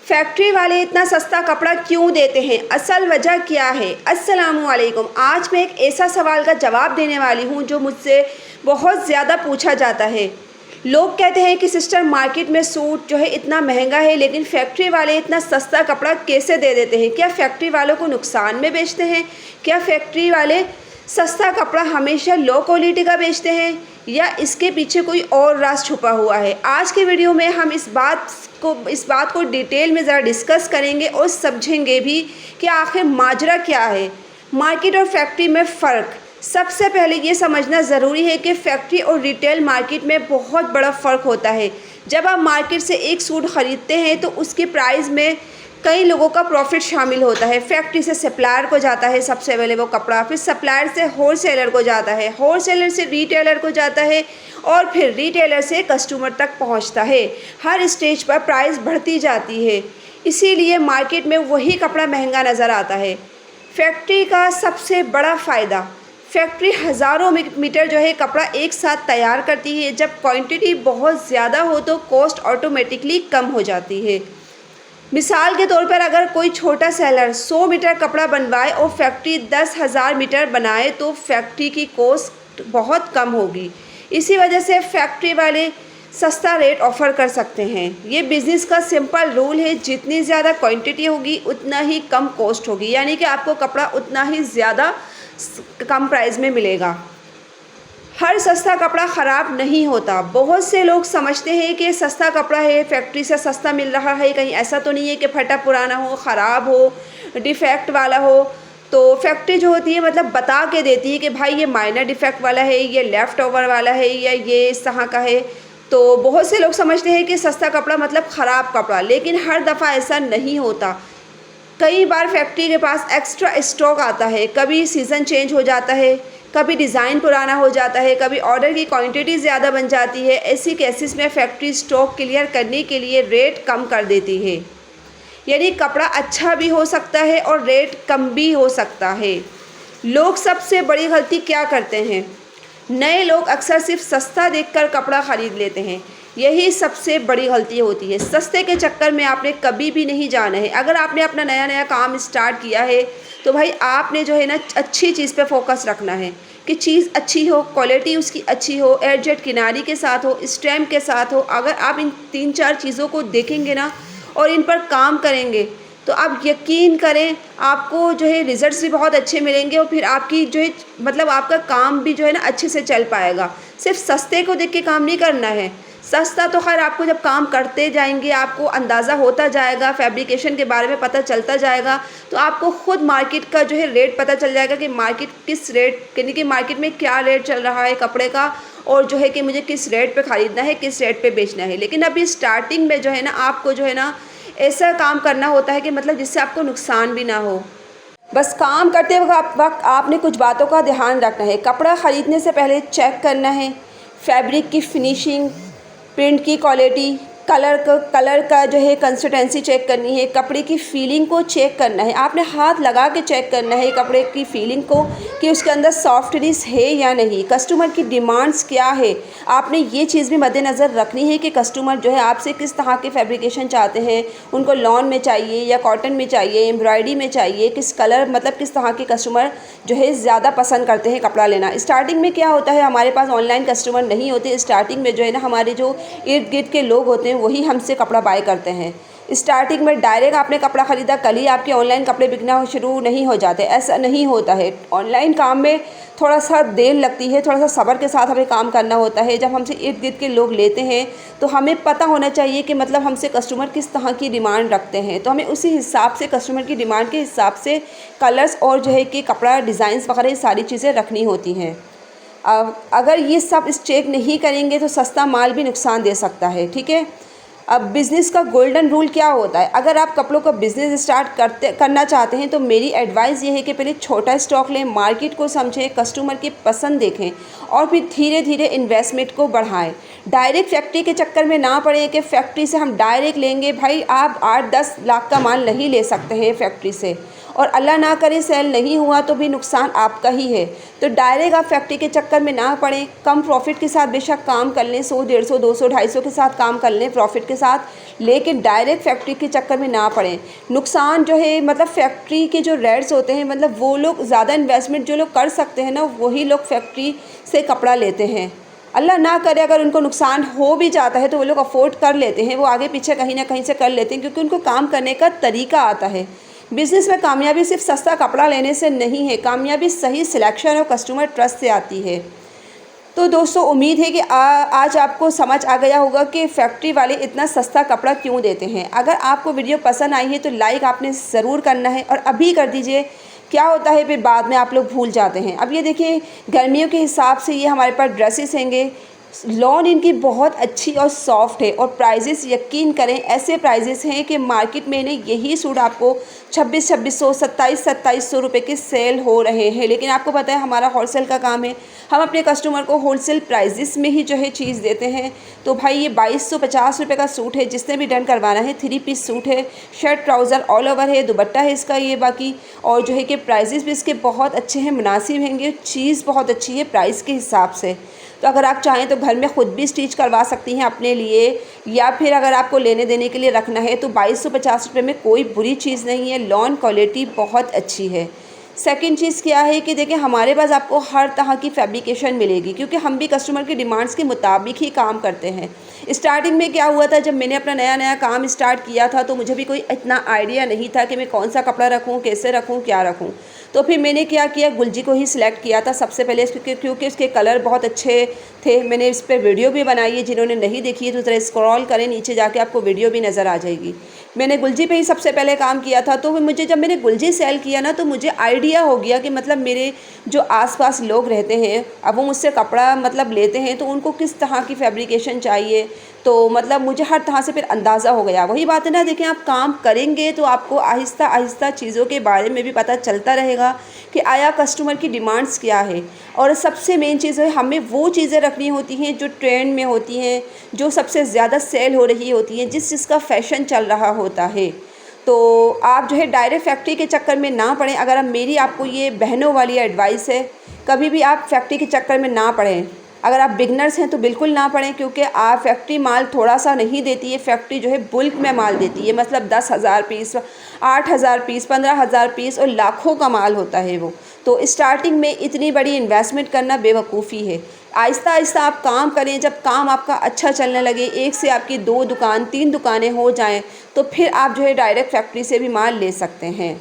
Factory वाले इतना सस्ता कपड़ा क्यों देते हैं? असल वजह क्या है? अस्सलामुअलैकुम। आज मैं एक ऐसा सवाल का जवाब देने वाली हूँ जो मुझसे बहुत ज़्यादा पूछा जाता है। लोग कहते हैं कि सिस्टर मार्केट में सूट जो है इतना महंगा है, लेकिन फैक्ट्री वाले इतना सस्ता कपड़ा कैसे दे देते हैं? क्या फैक्ट्री वालों को नुकसान में बेचते हैं? क्या फैक्ट्री वाले सस्ता कपड़ा हमेशा लो क्वालिटी का बेचते हैं, या इसके पीछे कोई और राज छुपा हुआ है? आज के वीडियो में हम इस बात को डिटेल में ज़रा डिस्कस करेंगे और समझेंगे भी कि आखिर माजरा क्या है, मार्केट और फैक्ट्री में फ़र्क। सबसे पहले ये समझना ज़रूरी है कि फैक्ट्री और रिटेल मार्केट में बहुत बड़ा फ़र्क होता है। जब आप मार्केट से एक सूट ख़रीदते हैं तो उसके प्राइस में कई लोगों का प्रॉफिट शामिल होता है। फैक्ट्री से सप्लायर को जाता है सबसे पहले वो कपड़ा, फिर सप्लायर से होलसेलर को जाता है, होलसेलर से रिटेलर को जाता है और फिर रिटेलर से कस्टमर तक पहुंचता है। हर स्टेज पर प्राइस बढ़ती जाती है, इसीलिए मार्केट में वही कपड़ा महंगा नज़र आता है। फैक्ट्री का सबसे बड़ा फ़ायदा, फैक्ट्री हज़ारों मीटर जो है कपड़ा एक साथ तैयार करती है। जब क्वांटिटी बहुत ज़्यादा हो तो कॉस्ट ऑटोमेटिकली कम हो जाती है। मिसाल के तौर पर अगर कोई छोटा सेलर 100 मीटर कपड़ा बनवाए और फैक्ट्री 10,000 मीटर बनाए तो फैक्ट्री की कॉस्ट बहुत कम होगी। इसी वजह से फैक्ट्री वाले सस्ता रेट ऑफ़र कर सकते हैं। ये बिज़नेस का सिंपल रूल है, जितनी ज़्यादा क्वांटिटी होगी उतना ही कम कॉस्ट होगी, यानी कि आपको कपड़ा उतना ही ज़्यादा कम प्राइस में मिलेगा। हर सस्ता कपड़ा ख़राब नहीं होता। बहुत से लोग समझते हैं कि सस्ता कपड़ा है, फैक्ट्री से सस्ता मिल रहा है, कहीं ऐसा तो नहीं है कि फटा पुराना हो, ख़राब हो, डिफेक्ट वाला हो। तो फैक्ट्री जो होती है मतलब बता के देती है कि भाई ये माइनर डिफेक्ट वाला है, ये लेफ़्ट ओवर वाला है, या ये इस तरह का है। तो बहुत से लोग समझते हैं कि सस्ता कपड़ा मतलब ख़राब कपड़ा, लेकिन हर दफ़ा ऐसा नहीं होता। कई बार फैक्ट्री के पास एक्स्ट्रा स्टॉक आता है, कभी सीज़न चेंज हो जाता है, कभी डिज़ाइन पुराना हो जाता है, कभी ऑर्डर की क्वांटिटी ज़्यादा बन जाती है। ऐसी केसेस में फैक्ट्री स्टॉक क्लियर करने के लिए रेट कम कर देती है, यानी कपड़ा अच्छा भी हो सकता है और रेट कम भी हो सकता है। लोग सबसे बड़ी गलती क्या करते हैं? नए लोग अक्सर सिर्फ सस्ता देखकर कपड़ा ख़रीद लेते हैं, यही सबसे बड़ी गलती होती है। सस्ते के चक्कर में आपने कभी भी नहीं जाना है। अगर आपने अपना नया काम स्टार्ट किया है तो भाई आपने जो है ना अच्छी चीज़ पे फोकस रखना है कि चीज़ अच्छी हो, क्वालिटी उसकी अच्छी हो, एडजेट किनारी के साथ हो, स्टैम्प के साथ हो। अगर आप इन 3-4 चीज़ों को देखेंगे ना और इन पर काम करेंगे तो आप यकीन करें आपको जो है रिज़ल्ट्स भी बहुत अच्छे मिलेंगे और फिर आपकी जो है मतलब आपका काम भी जो है ना अच्छे से चल पाएगा। सिर्फ सस्ते को देख के काम नहीं करना है। सस्ता तो खैर आपको जब काम करते जाएंगे आपको अंदाज़ा होता जाएगा, फैब्रिकेशन के बारे में पता चलता जाएगा, तो आपको ख़ुद मार्केट का जो है रेट पता चल जाएगा कि मार्केट किस रेट यानी कि मार्केट में क्या रेट चल रहा है कपड़े का, और जो है कि मुझे किस रेट पे ख़रीदना है, किस रेट पे बेचना है। लेकिन अभी स्टार्टिंग में जो है ना आपको जो है ना ऐसा काम करना होता है कि मतलब जिससे आपको नुकसान भी ना हो। बस काम करते वक्त आपने कुछ बातों का ध्यान रखना है। कपड़ा ख़रीदने से पहले चेक करना है फैब्रिक की फिनिशिंग, प्रिंट की क्वालिटी, कलर का जो है कंसिस्टेंसी चेक करनी है, कपड़े की फीलिंग को चेक करना है। आपने हाथ लगा के चेक करना है कपड़े की फीलिंग को कि उसके अंदर सॉफ्टनेस है या नहीं। कस्टमर की डिमांड्स क्या है, आपने ये चीज़ भी मद्देनज़र रखनी है कि कस्टमर जो है आपसे किस तरह के फैब्रिकेशन चाहते हैं। उनको लॉन में चाहिए या कॉटन में चाहिए, एम्ब्रॉयडरी में चाहिए, किस कलर मतलब किस तरह के कस्टमर जो है ज़्यादा पसंद करते हैं कपड़ा लेना। स्टार्टिंग में क्या होता है, हमारे पास ऑनलाइन कस्टमर नहीं होते। स्टार्टिंग में जो है ना हमारे जो इर्द गिर्द के लोग होते हैं वही हमसे कपड़ा बाय करते हैं। स्टार्टिंग में डायरेक्ट आपने कपड़ा ख़रीदा कल ही आपके ऑनलाइन कपड़े बिकना शुरू नहीं हो जाते, ऐसा नहीं होता है। ऑनलाइन काम में थोड़ा सा देर लगती है, थोड़ा सा सब्र के साथ हमें काम करना होता है। जब हमसे इर्द गिर्द के लोग लेते हैं तो हमें पता होना चाहिए कि मतलब हमसे कस्टमर किस तरह की डिमांड रखते हैं, तो हमें उसी हिसाब से कस्टमर की डिमांड के हिसाब से कलर्स और जो है कि कपड़ा डिज़ाइंस वगैरह ये सारी चीज़ें रखनी होती हैं। अगर ये सब चेक नहीं करेंगे तो सस्ता माल भी नुकसान दे सकता है, ठीक है। अब बिज़नेस का गोल्डन रूल क्या होता है? अगर आप कपड़ों का बिज़नेस स्टार्ट करना चाहते हैं तो मेरी एडवाइस ये है कि पहले छोटा स्टॉक लें, मार्केट को समझें, कस्टमर की पसंद देखें और फिर धीरे धीरे इन्वेस्टमेंट को बढ़ाएं। डायरेक्ट फैक्ट्री के चक्कर में ना पड़े कि फैक्ट्री से हम डायरेक्ट लेंगे। भाई आप 8-10 लाख का माल नहीं ले सकते हैं फैक्ट्री से, और अल्लाह ना करे सेल नहीं हुआ तो भी नुकसान आपका ही है। तो डायरेक्ट आप फैक्ट्री के चक्कर में ना पड़ें। कम प्रॉफिट के साथ बेशक काम कर लें, 100, 150, 200, 250 के साथ काम कर लें प्रॉफिट के साथ, लेकिन डायरेक्ट फैक्ट्री के चक्कर में ना पड़ें। नुकसान जो है मतलब फैक्ट्री के जो रेट्स होते हैं, मतलब वो लोग ज़्यादा इन्वेस्टमेंट जो लोग कर सकते हैं ना, वही लोग फैक्ट्री से कपड़ा लेते हैं। अल्लाह ना करे अगर उनको नुकसान हो भी जाता है तो वो लोग अफोर्ड कर लेते हैं, वो आगे पीछे कहीं ना कहीं से कर लेते हैं, क्योंकि उनको काम करने का तरीका आता है। बिज़नेस में कामयाबी सिर्फ सस्ता कपड़ा लेने से नहीं है, कामयाबी सही सिलेक्शन और कस्टमर ट्रस्ट से आती है। तो दोस्तों उम्मीद है कि आज आपको समझ आ गया होगा कि फैक्ट्री वाले इतना सस्ता कपड़ा क्यों देते हैं। अगर आपको वीडियो पसंद आई है तो लाइक आपने ज़रूर करना है, और अभी कर दीजिए। क्या होता है फिर बाद में आप लोग भूल जाते हैं। अब ये देखिए गर्मियों के हिसाब से ये हमारे पास ड्रेसेस हैंगे। लॉन इनकी बहुत अच्छी और सॉफ्ट है, और प्राइजेस यकीन करें ऐसे प्राइजेस हैं कि मार्केट में इन्हें यही सूट आपको 2600, 2700 रुपये के सेल हो रहे हैं। लेकिन आपको पता है हमारा होलसेल का काम है, हम अपने कस्टमर को होलसेल प्राइजेस में ही जो है चीज़ देते हैं। तो भाई ये 2250 रुपये का सूट है, जिसने भी डन करवाना है। 3 पीस सूट है, शर्ट ट्राउज़र ऑल ओवर है, दुपट्टा है इसका ये बाकी, और जो है कि प्राइजेस भी इसके बहुत अच्छे हैं, मुनासिब हैंगे, चीज़ बहुत अच्छी है प्राइस के हिसाब से। तो अगर आप चाहें तो घर में ख़ुद भी स्टिच करवा सकती हैं अपने लिए, या फिर अगर आपको लेने देने के लिए रखना है तो 2250 रुपये में कोई बुरी चीज़ नहीं है। लॉन क्वालिटी बहुत अच्छी है। सेकंड चीज़ क्या है कि देखिए हमारे पास आपको हर तरह की फैब्रिकेशन मिलेगी, क्योंकि हम भी कस्टमर की डिमांड्स के मुताबिक ही काम करते हैं। स्टार्टिंग में क्या हुआ था, जब मैंने अपना नया काम स्टार्ट किया था तो मुझे भी कोई इतना आइडिया नहीं था कि मैं कौन सा कपड़ा रखूँ, कैसे रखूँ, क्या रखूँ। तो फिर मैंने क्या किया, गुलजी को ही सिलेक्ट किया था सबसे पहले, क्योंकि उसके कलर बहुत अच्छे थे। मैंने इस पर वीडियो भी बनाई है, जिन्होंने नहीं देखी है तो ज़रा स्क्रॉल करें, नीचे जाके आपको वीडियो भी नज़र आ जाएगी। मैंने गुलजी पे ही सबसे पहले काम किया था। तो मुझे जब मैंने गुलजी सेल किया ना, तो मुझे आइडिया हो गया कि मतलब मेरे जो आसपास लोग रहते हैं, अब वो मुझसे कपड़ा मतलब लेते हैं तो उनको किस तरह की फैब्रिकेशन चाहिए। तो मतलब मुझे हर तरह से फिर अंदाज़ा हो गया। वही बात है ना, देखें आप काम करेंगे तो आपको आहिस्ता आहिस्ता चीज़ों के बारे में भी पता चलता रहेगा कि आया कस्टमर की डिमांड्स क्या है। और सबसे मेन चीज़ है, हमें वो चीज़ें रखनी होती हैं जो ट्रेंड में होती हैं, जो सबसे ज़्यादा सेल हो रही होती हैं, जिस चीज़ का फ़ैशन चल रहा होता है। तो आप जो है डायरेक्ट फैक्ट्री के चक्कर में ना पड़ें। अगर मेरी आपको ये बहनों वाली एडवाइस है, कभी भी आप फैक्ट्री के चक्कर में ना पड़ें। अगर आप बिगनर्स हैं तो बिल्कुल ना पड़ें, क्योंकि आप फैक्ट्री माल थोड़ा सा नहीं देती है। फैक्ट्री जो है बुल्क में माल देती है, मतलब 10,000 पीस, 8,000 पीस, 15,000 पीस, और लाखों का माल होता है वो। तो स्टार्टिंग में इतनी बड़ी इन्वेस्टमेंट करना बेवकूफ़ी है। आहिस्ता आहिस्ता आप काम करें। जब काम आपका अच्छा चलने लगे, एक से आपकी 2 दुकान 3 दुकानें हो जाएं, तो फिर आप जो है डायरेक्ट फैक्ट्री से भी माल ले सकते हैं।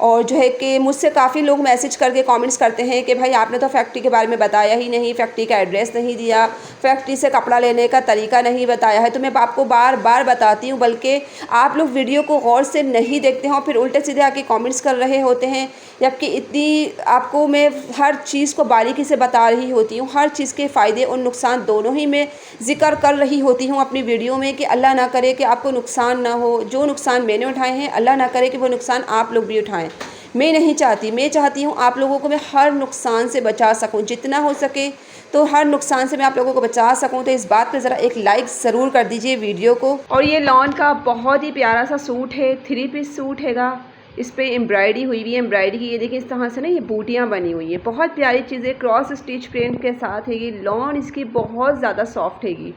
और जो है कि मुझसे काफ़ी लोग मैसेज करके कमेंट्स करते हैं कि भाई आपने तो फैक्ट्री के बारे में बताया ही नहीं, फैक्ट्री का एड्रेस नहीं दिया, फैक्ट्री से कपड़ा लेने का तरीका नहीं बताया है। तो मैं आपको बार बार बताती हूँ, बल्कि आप लोग वीडियो को गौर से नहीं देखते हैं और फिर उल्टे सीधे आके कमेंट्स कर रहे होते हैं। जबकि इतनी आपको मैं हर चीज़ को बारीकी से बता रही होती हूँ, हर चीज़ के फ़ायदे और नुकसान दोनों ही मैं ज़िक्र कर रही होती हूँ अपनी वीडियो में, कि अल्लाह ना करे कि आपको नुकसान ना हो। जो नुकसान मैंने उठाए हैं, अल्लाह ना करे कि वो नुकसान आप लोग भी उठाएँ। मैं नहीं चाहती, मैं चाहती हूँ आप लोगों को मैं हर नुकसान से बचा सकूँ, जितना हो सके तो हर नुकसान से मैं आप लोगों को बचा सकूँ। तो इस बात पे ज़रा एक लाइक ज़रूर कर दीजिए वीडियो को। और ये लॉन का बहुत ही प्यारा सा सूट है, 3 पीस सूट हैगा। इस पर एम्ब्रॉयडरी हुई हुई है, एम्ब्रॉयडरी की ये देखिए इस तरह से ना ये बूटियाँ बनी हुई है, बहुत प्यारी चीज़ें क्रॉस स्टिच प्रिंट के साथ है। ये लॉन इसकी बहुत ज़्यादा सॉफ्ट हैगी,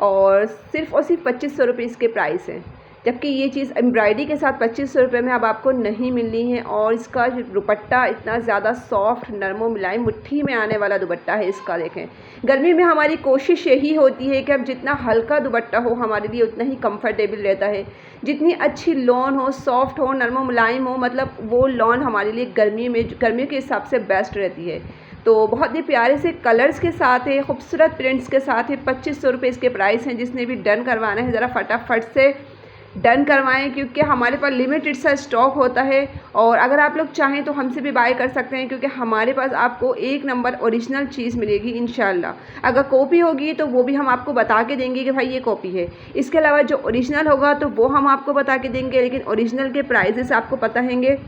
और सिर्फ 2500 रुपये इसके प्राइस है। जबकि ये चीज़ एम्ब्रॉयडरी के साथ 2500 रुपये में अब आपको नहीं मिलनी है। और इसका जो दुपट्टा इतना ज़्यादा सॉफ्ट, नरमो मुलायम, मुट्ठी में आने वाला दुपट्टा है इसका। देखें गर्मी में हमारी कोशिश यही होती है कि अब जितना हल्का दुपट्टा हो हमारे लिए उतना ही कंफर्टेबल रहता है। जितनी अच्छी लॉन हो, सॉफ्ट हो, नरमो मुलायम हो, मतलब वो लॉन हमारे लिए गर्मियों के हिसाब से बेस्ट रहती है। तो बहुत ही प्यारे से कलर्स के साथ है, खूबसूरत प्रिंट्स के साथ है। 2500 रुपये इसके प्राइस हैं। जिसने भी डन करवाना है ज़रा फटाफट से डन करवाएं, क्योंकि हमारे पास लिमिटेड सा स्टॉक होता है। और अगर आप लोग चाहें तो हमसे भी बाय कर सकते हैं, क्योंकि हमारे पास आपको 1 नंबर ओरिजिनल चीज़ मिलेगी इंशाल्लाह। अगर कॉपी होगी तो वो भी हम आपको बता के देंगे कि भाई ये कॉपी है। इसके अलावा जो ओरिजिनल होगा तो वो हम आपको बता के देंगे, लेकिन ओरिजिनल के प्राइजेस आपको पता हैंगे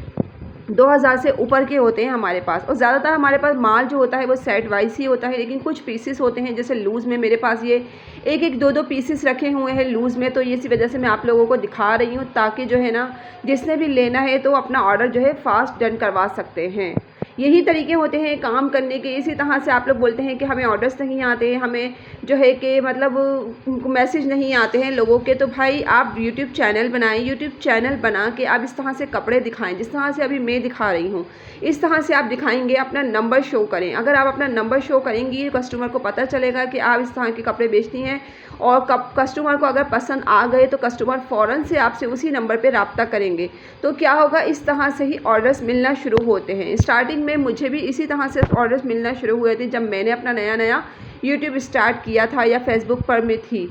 2000 से ऊपर के होते हैं हमारे पास। और ज़्यादातर हमारे पास माल जो होता है वो सेट वाइज ही होता है, लेकिन कुछ पीसेस होते हैं जैसे लूज़ में मेरे पास ये एक दो पीसेस रखे हुए हैं लूज़ में। तो इसी वजह से मैं आप लोगों को दिखा रही हूँ, ताकि जो है ना जिसने भी लेना है तो अपना ऑर्डर जो है फ़ास्ट डन करवा सकते हैं। यही तरीके होते हैं काम करने के। इसी तरह से आप लोग बोलते हैं कि हमें ऑर्डर्स नहीं आते, हमें जो है कि मतलब मैसेज नहीं आते हैं लोगों के। तो भाई आप यूट्यूब चैनल बनाएं, यूट्यूब चैनल बना के आप इस तरह से कपड़े दिखाएं, जिस तरह से अभी मैं दिखा रही हूँ इस तरह से आप दिखाएंगे, अपना नंबर शो करें। अगर आप अपना नंबर शो करेंगी कस्टमर को पता चलेगा कि आप इस तरह के कपड़े बेचती हैं, और कस्टमर को अगर पसंद आ गए तो कस्टमर फ़ौरन से आपसे उसी नंबर पे रब्ता करेंगे। तो क्या होगा, इस तरह से ही ऑर्डर्स मिलना शुरू होते हैं। स्टार्टिंग में मुझे भी इसी तरह से ऑर्डर्स मिलना शुरू हुए थे जब मैंने अपना नया यूट्यूब स्टार्ट किया था या फेसबुक पर मैं थी।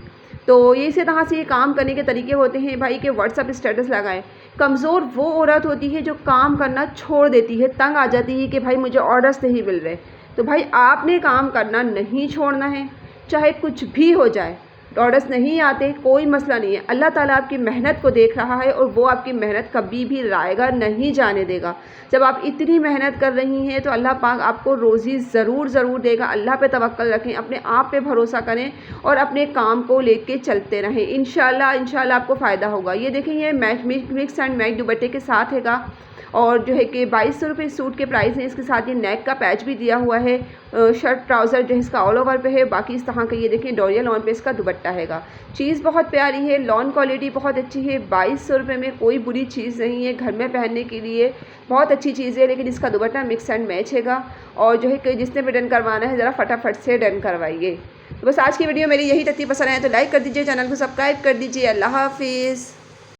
तो ये इसी तरह से ये काम करने के तरीके होते हैं भाई कि व्हाट्सअप स्टेटस लगाएं। कमज़ोर वो औरत होती है जो काम करना छोड़ देती है, तंग आ जाती है कि भाई मुझे ऑर्डर्स नहीं मिल रहे। तो भाई आपने काम करना नहीं छोड़ना है, चाहे कुछ भी हो जाए। ऑर्डर्स नहीं आते कोई मसला नहीं है, अल्लाह ताला आपकी मेहनत को देख रहा है और वो आपकी मेहनत कभी भी रायगा नहीं जाने देगा। जब आप इतनी मेहनत कर रही हैं तो अल्लाह पाक आपको रोज़ी ज़रूर देगा। अल्लाह पे तवक्कल रखें, अपने आप पे भरोसा करें और अपने काम को लेके चलते रहें। इंशाल्लाह आपको फ़ायदा होगा। ये देखें, ये मिक्स एंड मैच दुपट्टे के साथ हैगा, और जो है कि 2200 रुपये सूट के प्राइस हैं। इसके साथ ये नेक का पैच भी दिया हुआ है, शर्ट ट्राउज़र जो है इसका ऑल ओवर पे है। बाकी इस तरह का ये देखें डोरिया लॉन पे इसका दुपट्टा हैगा। चीज़ बहुत प्यारी है, लॉन क्वालिटी बहुत अच्छी है। 2200 रुपये में कोई बुरी चीज़ नहीं है, घर में पहनने के लिए बहुत अच्छी चीज़ है। लेकिन इसका दुपट्टा मिक्स एंड मैच हैगा, और जो है कि जिसने भी डन करवाना है ज़रा फटाफट से डन करवाइए। तो बस आज की वीडियो मेरी यही तक थी। पसंद आए तो लाइक कर दीजिए, चैनल को सब्सक्राइब कर दीजिए। अल्लाह हाफिज़।